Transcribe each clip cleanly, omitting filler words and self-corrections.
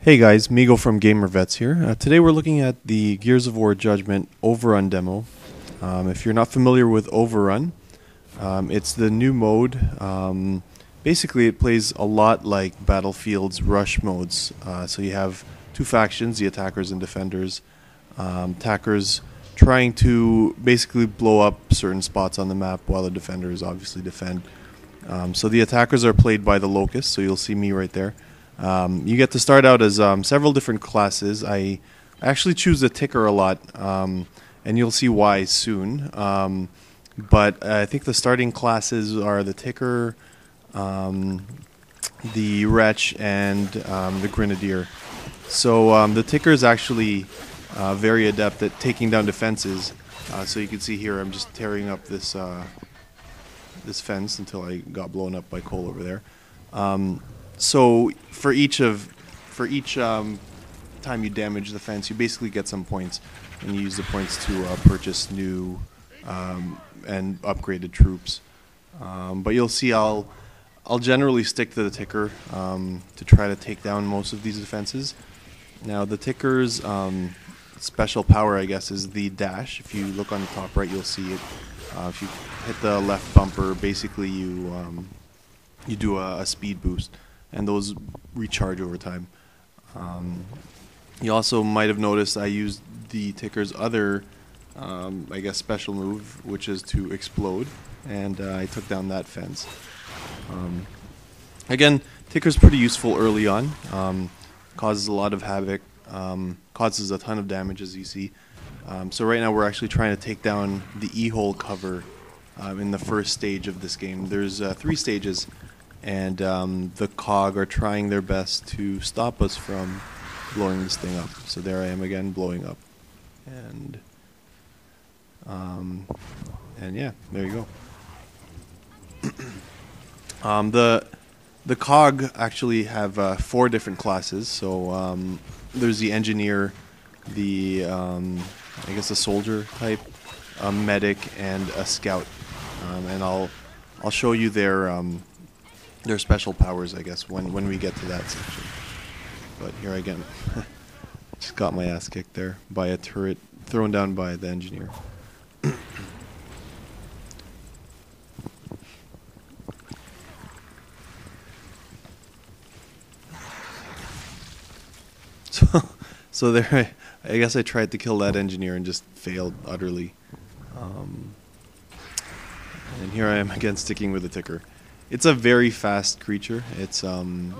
Hey guys, Migo from GamerVets here. Today we're looking at the Gears of War Judgment Overrun demo. If you're not familiar with Overrun, it's the new mode. Basically, it plays a lot like Battlefield's rush modes. So you have two factions, the attackers and defenders. Attackers trying to basically blow up certain spots on the map while the defenders obviously defend. So the attackers are played by the Locust, so you'll see me right there. You get to start out as several different classes. I actually choose the ticker a lot, and you'll see why soon. But I think the starting classes are the ticker, the wretch, and the grenadier. So the ticker is actually very adept at taking down defenses. So you can see here I'm just tearing up this this fence until I got blown up by Cole over there. So for each time you damage the fence, you basically get some points, and you use the points to purchase new and upgraded troops. But you'll see I'll generally stick to the ticker to try to take down most of these defenses. Now the ticker's special power, I guess, is the dash. If you look on the top right, you'll see it. If you hit the left bumper, basically you do a speed boost, and those recharge over time. You also might have noticed I used the ticker's other, I guess, special move, which is to explode, and I took down that fence. Again, ticker's pretty useful early on. Causes a lot of havoc, causes a ton of damage, as you see. So right now we're actually trying to take down the E-hole cover in the first stage of this game. There's 3 stages, and the COG are trying their best to stop us from blowing this thing up. So there I am again, blowing up, and yeah, there you go. The COG actually have 4 different classes. So there's the engineer, the I guess a soldier type, a medic, and a scout. And I'll show you their special powers, I guess, when we get to that section. But here again, just got my ass kicked there by a turret thrown down by the engineer. So there, I guess I tried to kill that engineer and just failed utterly. And here I am again sticking with the ticker. It's a very fast creature. It's and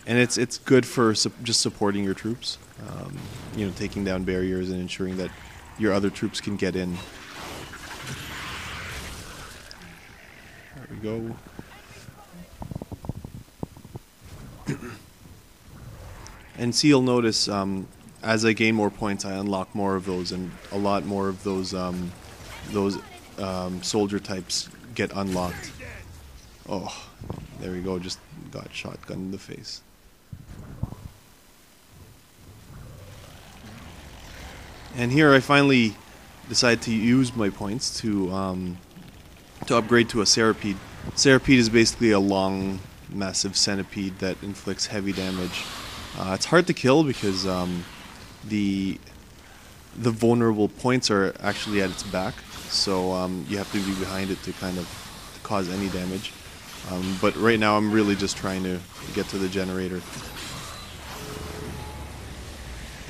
it's good for just supporting your troops. You know, taking down barriers and ensuring that your other troops can get in. There we go. And see, you'll notice as I gain more points, I unlock more of those, and a lot more of those soldier types get unlocked. Oh, there we go. Just got shotgun in the face. And here I finally decide to use my points to upgrade to a Serapede. Serapede is basically a long, massive centipede that inflicts heavy damage. It's hard to kill because the vulnerable points are actually at its back, so you have to be behind it to kind of cause any damage. But right now I'm really just trying to get to the generator.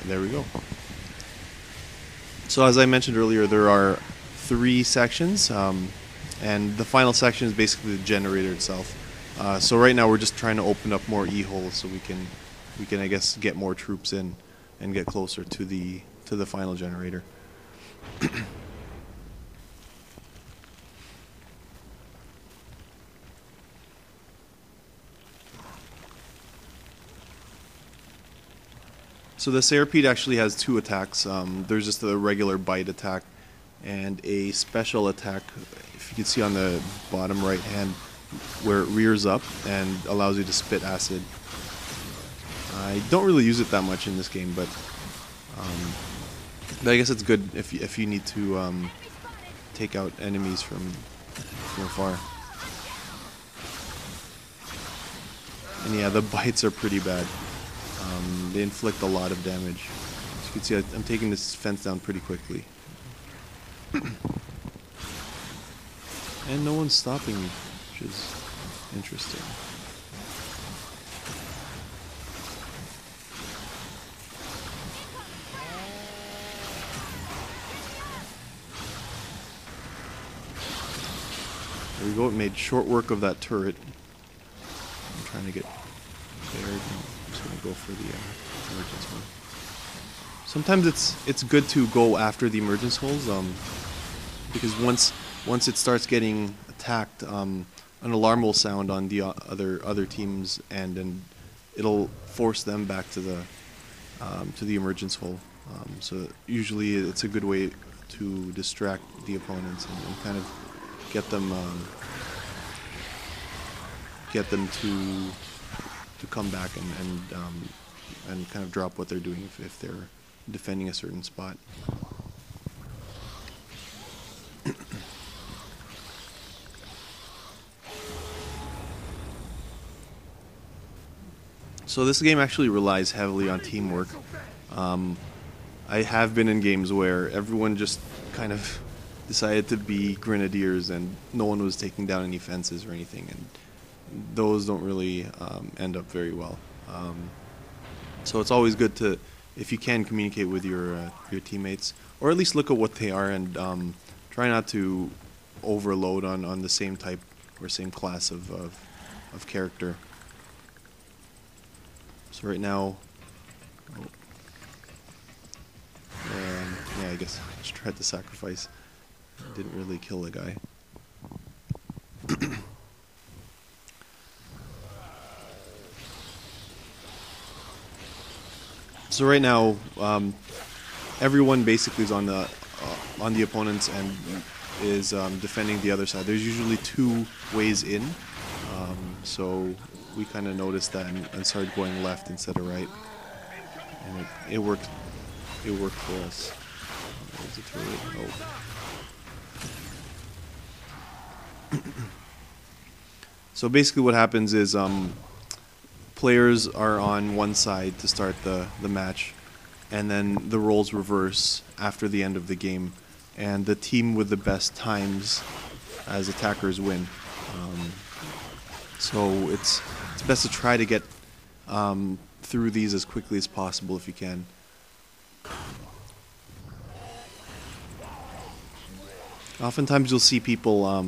And there we go. So as I mentioned earlier, there are 3 sections, and the final section is basically the generator itself. So right now we're just trying to open up more E-holes so we can I guess get more troops in and get closer to the final generator. So the Serapede actually has 2 attacks. There's just a regular bite attack and a special attack, if you can see on the bottom right hand, where it rears up and allows you to spit acid. I don't really use it that much in this game, but I guess it's good if you need to take out enemies from afar. And yeah, the bites are pretty bad. They inflict a lot of damage. As you can see, I'm taking this fence down pretty quickly. And no one's stopping me, which is interesting. There we go, it made short work of that turret. I'm trying to get there. I'm just going to go for the emergence one. Sometimes it's good to go after the emergence holes, because once it starts getting attacked, an alarm will sound on the other team's end, and it'll force them back to the emergence hole. So usually it's a good way to distract the opponents and kind of get them to come back and kind of drop what they're doing if they're defending a certain spot. So this game actually relies heavily on teamwork. I have been in games where everyone just kind of decided to be grenadiers and no one was taking down any fences or anything, and those don't really end up very well. So it's always good to, if you can, communicate with your teammates, or at least look at what they are and try not to overload on the same type or same class of character. So right now, yeah, I guess I just tried to sacrifice. Didn't really kill the guy. So right now, everyone basically is on the opponent's end, is defending the other side. There's usually two ways in, so we kind of noticed that and started going left instead of right, and it worked. It worked for us. There's a turret. Oh. So basically, what happens is players are on one side to start the match, and then the roles reverse after the end of the game, and the team with the best times as attackers win. So it's best to try to get through these as quickly as possible if you can. Oftentimes you'll see people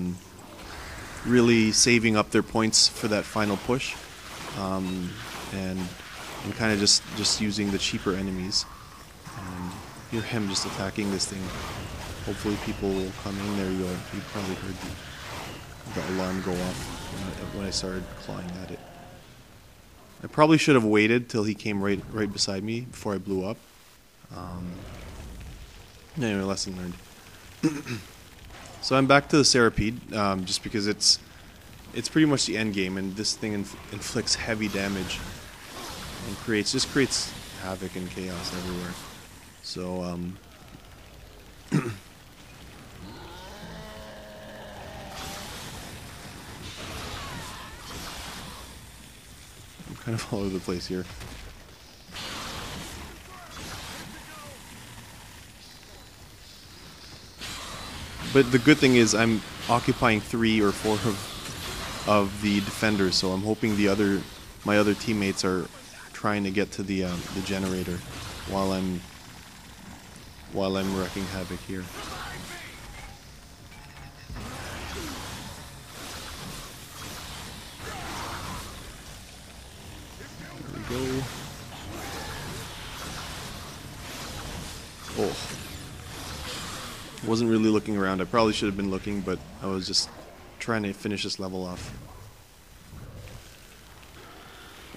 really saving up their points for that final push, and kind of just using the cheaper enemies. Hear him just attacking this thing. Hopefully people will come in. There you go. You probably heard the alarm go off when I started clawing at it. I probably should have waited till he came right beside me before I blew up. Anyway, lesson learned. So I'm back to the Serapede, just because it's pretty much the end game, and this thing inflicts heavy damage and creates havoc and chaos everywhere. So I'm kind of all over the place here. But the good thing is I'm occupying 3 or 4 of the defenders, so I'm hoping my other teammates are trying to get to the generator while I'm wreaking havoc here. There we go. Oh. Wasn't really looking around. I probably should have been looking, but I was just trying to finish this level off.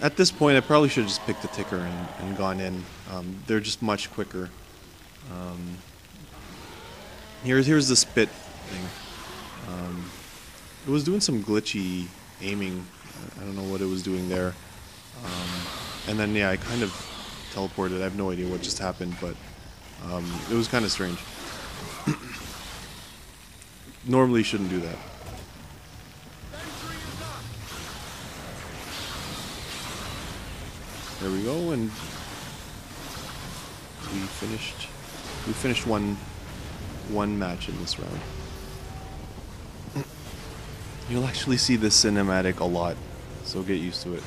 At this point, I probably should have just picked the ticker and gone in. They're just much quicker. Here's the spit thing. It was doing some glitchy aiming. I don't know what it was doing there. And then, yeah, I kind of teleported. I have no idea what just happened, but it was kind of strange. Normally you shouldn't do that. There we go, and we finished one match in this round. You'll actually see this cinematic a lot, so get used to it.